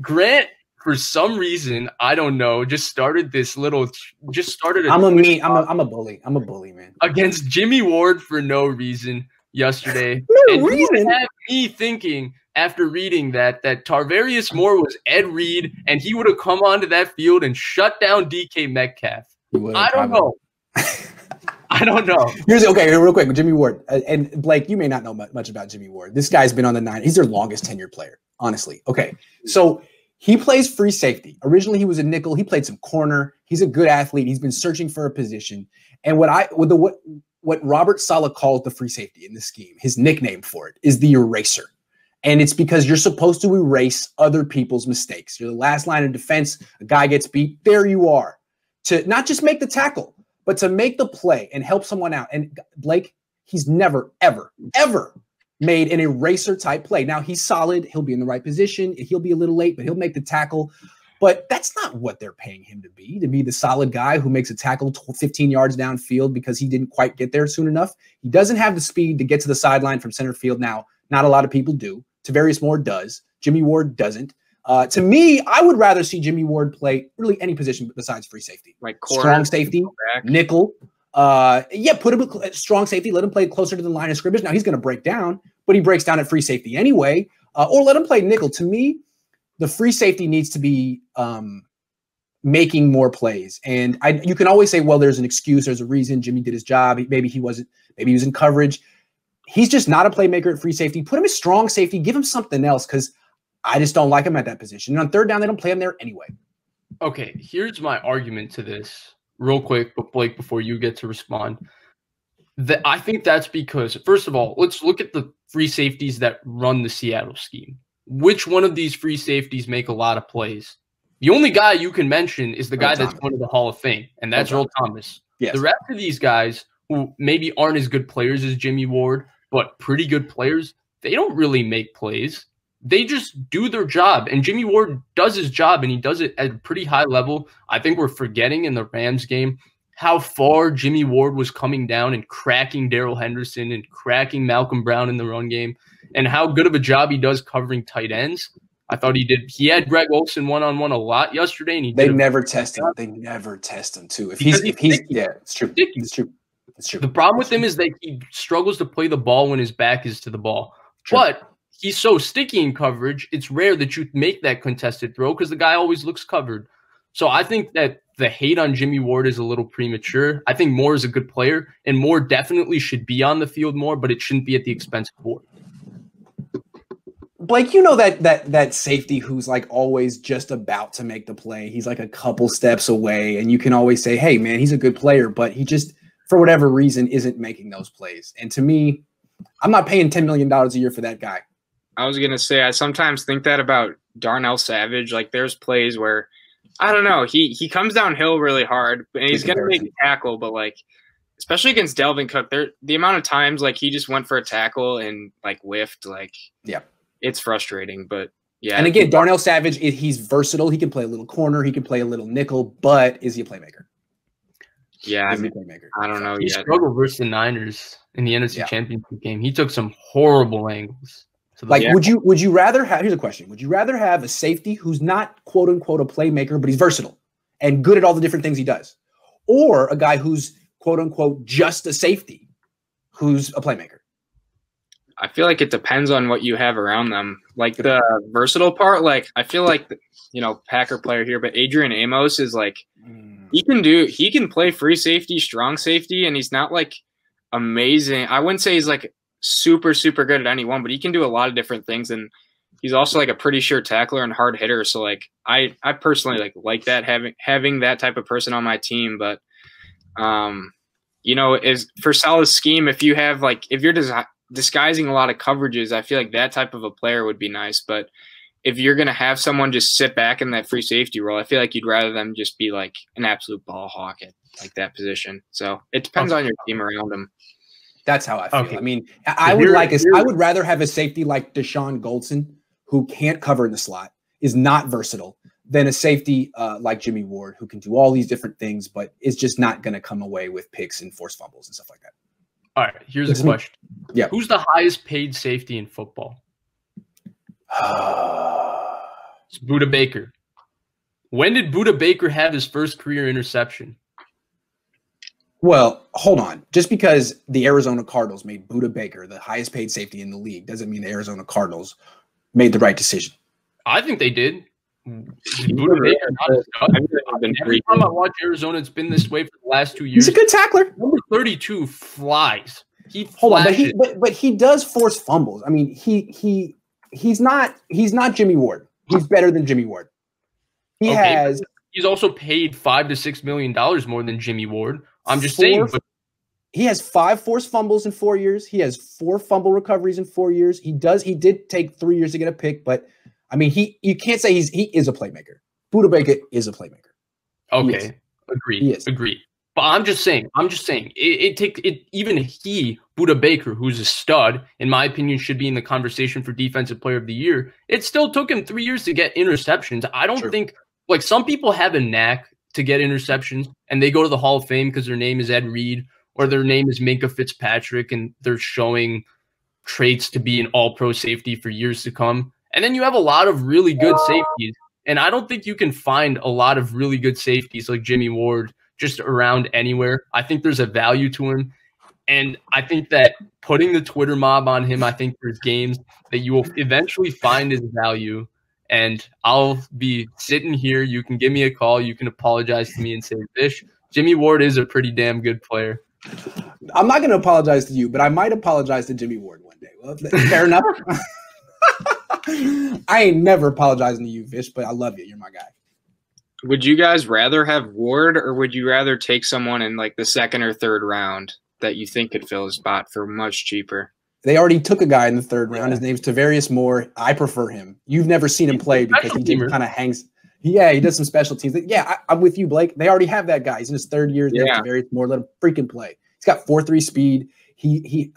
Grant, for some reason, I don't know, just started a I'm a bully. I'm a bully, man. Against Jimmie Ward for no reason yesterday. No reason. You would have me thinking after reading that Tarvarius Moore was Ed Reed and he would have come onto that field and shut down DK Metcalf. I don't know. I don't know. Okay, real quick, Jimmie Ward. And Blake, you may not know much about Jimmie Ward. This guy's been on the nine. He's their longest tenured player, honestly. Okay, so he plays free safety. Originally, he was a nickel. He played some corner. He's a good athlete. He's been searching for a position. And what Robert Saleh calls the free safety in this scheme, his nickname for it, is the eraser. And it's because you're supposed to erase other people's mistakes. You're the last line of defense. A guy gets beat. There you are. To not just make the tackle, but to make the play and help someone out. And Blake, he's never, ever, ever made an eraser type play. Now he's solid. He'll be in the right position. He'll be a little late, but he'll make the tackle. But that's not what they're paying him to be the solid guy who makes a tackle 15 yards downfield because he didn't quite get there soon enough. He doesn't have the speed to get to the sideline from center field. Now, not a lot of people do. Tarvarius Moore does. Jimmie Ward doesn't. To me, I would rather see Jimmie Ward play really any position besides free safety. Like corner, strong safety, nickel. Put him at strong safety. Let him play closer to the line of scrimmage. Now, he's going to break down, but he breaks down at free safety anyway. Or let him play nickel. To me, the free safety needs to be making more plays. And you can always say, well, there's an excuse. There's a reason. Jimmie did his job. Maybe he wasn't. Maybe he was in coverage. He's just not a playmaker at free safety. Put him at strong safety. Give him something else because I just don't like him at that position. And on third down, they don't play him there anyway. Okay, here's my argument to this real quick, but Blake, before you get to respond. I think that's because, first of all, let's look at the free safeties that run the Seattle scheme. Which one of these free safeties make a lot of plays? The only guy you can mention is the guy that's going to the Hall of Fame, and that's Earl Thomas. Yes. The rest of these guys who maybe aren't as good players as Jimmie Ward, but pretty good players, they don't really make plays. They just do their job, and Jimmie Ward does his job, and he does it at a pretty high level. I think we're forgetting in the Rams game how far Jimmie Ward was coming down and cracking Darrell Henderson and cracking Malcolm Brown in the run game, and how good of a job he does covering tight ends. I thought he did. He had Greg Olsen one-on-one a lot yesterday, and they never test him. They never test him too. If he's yeah, it's true. It's true. It's true. The problem with him is that he struggles to play the ball when his back is to the ball. True. But he's so sticky in coverage, it's rare that you make that contested throw because the guy always looks covered. So I think that the hate on Jimmie Ward is a little premature. I think Moore is a good player, and Moore definitely should be on the field more, but it shouldn't be at the expense of Ward. Blake, you know that safety who's like always just about to make the play. He's like a couple steps away, and you can always say, hey, man, he's a good player, but he just, for whatever reason, isn't making those plays. And to me, I'm not paying $10 million a year for that guy. I was going to say, I sometimes think that about Darnell Savage. Like, there's plays where, I don't know, he comes downhill really hard, and he's going to make a tackle, but, like, especially against Delvin Cook, the amount of times, like, he just went for a tackle and, like, whiffed, like, yeah, it's frustrating, but, yeah. And, again, Darnell Savage, he's versatile. He can play a little corner. He can play a little nickel, but is he a playmaker? Yeah, I don't know. He struggled versus the Niners in the NFC Championship game. He took some horrible angles. Like, would you rather have – here's a question. Would you rather have a safety who's not, quote-unquote, a playmaker, but he's versatile and good at all the different things he does, or a guy who's, quote-unquote, just a safety who's a playmaker? I feel like it depends on what you have around them. Like, the versatile part, like, I feel like, Packer player here, but Adrian Amos is, like, he can play free safety, strong safety, and he's not, like, amazing. I wouldn't say he's, like, super, super good at any one, but he can do a lot of different things, and he's also, like, a pretty sure tackler and hard hitter. So, like, I personally like that, having that type of person on my team. But, is for Saleh's scheme, if you're disguising a lot of coverages, I feel like that type of a player would be nice. But if you're going to have someone just sit back in that free safety role, I feel like you'd rather them just be like an absolute ball hawk at like that position. So it depends on your team around them. That's how I feel. Okay. I mean, I would rather have a safety like Deshaun Goldson, who can't cover in the slot, is not versatile, than a safety like Jimmie Ward, who can do all these different things, but is just not going to come away with picks and forced fumbles and stuff like that. All right, here's a question. Yeah. Who's the highest paid safety in football? It's Budda Baker. When did Budda Baker have his first career interception? Well, hold on. Just because the Arizona Cardinals made Budda Baker the highest paid safety in the league doesn't mean the Arizona Cardinals made the right decision. I think they did. Budda Baker not a stud? Every time I watch Arizona, it's been this way for the last 2 years. He's a good tackler. Number 32 flies. Hold on, but he does force fumbles. I mean, he's not Jimmie Ward. He's better than Jimmie Ward. He's also paid $5 to $6 million more than Jimmie Ward. I'm just saying. But he has 5 forced fumbles in 4 years. He has 4 fumble recoveries in 4 years. He did take 3 years to get a pick, but I mean, you can't say he is a playmaker. Budda Baker is a playmaker. Okay, agree. But I'm just saying. Even Budda Baker, who's a stud, in my opinion, should be in the conversation for Defensive Player of the Year. It still took him 3 years to get interceptions. I don't think some people have a knack to get interceptions, and they go to the Hall of Fame because their name is Ed Reed or their name is Minkah Fitzpatrick, and they're showing traits to be an all-pro safety for years to come. And then you have a lot of really good safeties, and I don't think you can find a lot of really good safeties like Jimmie Ward just around anywhere. I think there's a value to him, and I think that putting the Twitter mob on him, I think there's games that you will eventually find his value. And I'll be sitting here. You can give me a call. You can apologize to me and say, Vish, Jimmie Ward is a pretty damn good player. I'm not going to apologize to you, but I might apologize to Jimmie Ward one day. Well, fair enough. I ain't never apologizing to you, Vish, but I love you. You're my guy. Would you guys rather have Ward, or would you rather take someone in like the 2nd or 3rd round that you think could fill a spot for much cheaper? They already took a guy in the 3rd round. His name's Tavarius Moore. I prefer him. You've never seen him play because he kind of hangs. Yeah, he does some special teams. Yeah, I'm with you, Blake. They already have that guy. He's in his 3rd year. Yeah. Tavarius Moore. Let him freaking play. He's got 4.3 speed. He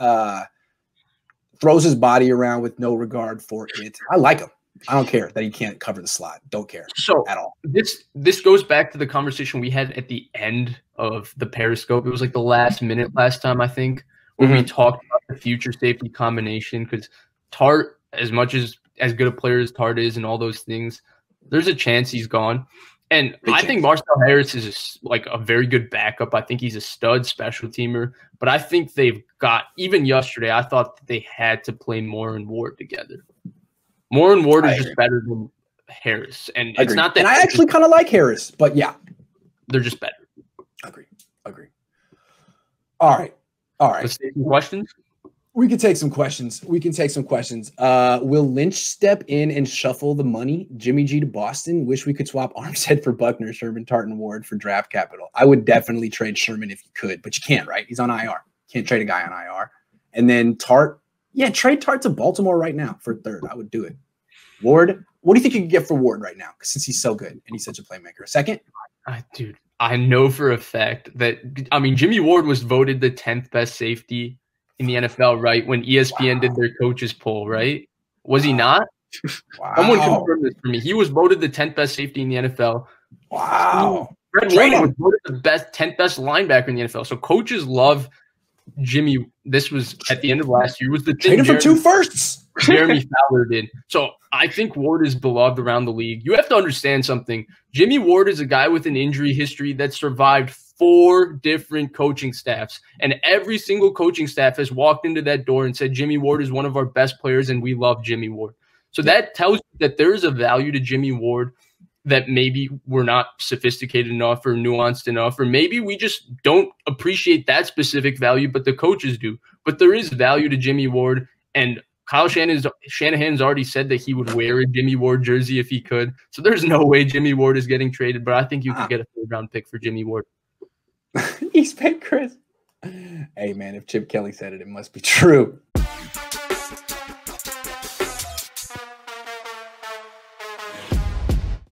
throws his body around with no regard for it. I like him. I don't care that he can't cover the slot. Don't care at all. This goes back to the conversation we had at the end of the Periscope. It was like the last minute last time, I think, when we talked about the future safety combination, because Tart, as much as good a player as Tart is and all those things, there's a chance he's gone. And I think Marcel Harris is like a very good backup. I think he's a stud special teamer. But I think they've got, even yesterday, I thought that they had to play Moore and Ward together. Moore and Ward is just better than Harris. And it's not that. And I actually kind of like Harris, but yeah. They're just better. Agree. All right. Let's take some questions. We can take some questions. Will Lynch step in and shuffle the money? Jimmy G to Boston. Wish we could swap Armstead for Buckner, Sherman, Tartan, Ward for draft capital. I would definitely trade Sherman if you could, but you can't, right? He's on IR. Can't trade a guy on IR. And then Tart. Yeah, trade Tart to Baltimore right now for 3rd. I would do it. Ward. What do you think you could get for Ward right now? Since he's so good and he's such a playmaker. 2nd? Dude, I know for a fact that, Jimmie Ward was voted the 10th best safety in the NFL, right? When ESPN did their coaches poll, right? Was he not? Wow. Someone confirmed this for me. He was voted the 10th best safety in the NFL. Wow. Grant Cohn was voted the 10th best linebacker in the NFL. So coaches love Jimmy. This was at the end of last year. Was the thing for 2 firsts. Jeremy Fowler did. So I think Ward is beloved around the league. You have to understand something. Jimmie Ward is a guy with an injury history that survived 4 different coaching staffs. And every single coaching staff has walked into that door and said, Jimmie Ward is one of our best players and we love Jimmie Ward. So that tells you that there is a value to Jimmie Ward that maybe we're not sophisticated enough or nuanced enough, or maybe we just don't appreciate that specific value, but the coaches do. But there is value to Jimmie Ward, and Kyle Shanahan's already said that he would wear a Jimmie Ward jersey if he could. So there's no way Jimmie Ward is getting traded, but I think you could get a 3rd-round pick for Jimmie Ward. East Bay Chris. Hey, man, if Chip Kelly said it, it must be true.